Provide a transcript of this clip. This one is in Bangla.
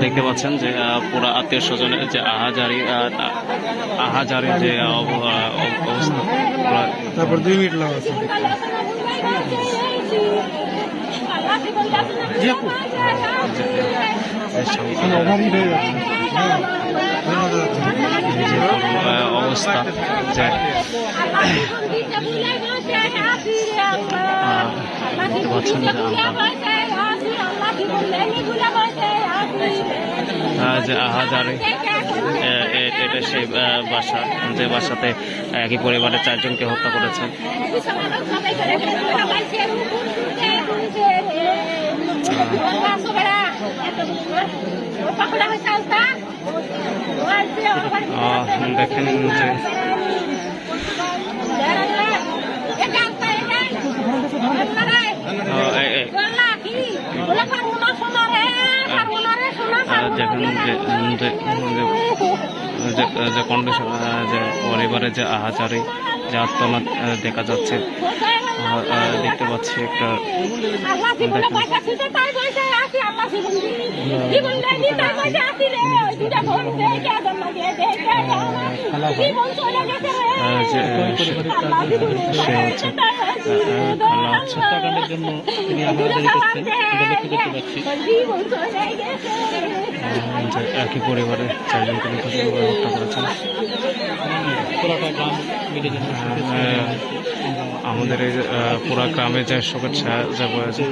দেখতে পাচ্ছেন যে পুরো আত্মীয় স্বজনের যে আহাজারি যে অবস্থা। তারপর 2 মিনিট লাভ আছে। অবস্থা যে দেখতে পাচ্ছেন যে আহাজারি এটা সেই বাসা যে বাসাতে একই পরিবারের 4 জনকে হত্যা করেছেন। দেখেন যে যে কন্ডিশন যে পরিবারে যে আহাজারি যে আত্মনাদ দেখা যাচ্ছে দেখতে পাচ্ছি একটা সে হচ্ছে খালা হত্যাকাণ্ডের জন্য তিনি আহাজারি করছেন এটা লক্ষ্য করতে পারছি। একই পরিবারে 4 জনকে হত্যা করেছেন। আমাদের এই পুরা গ্রামে যে শোকের ছায়া বয়েছে।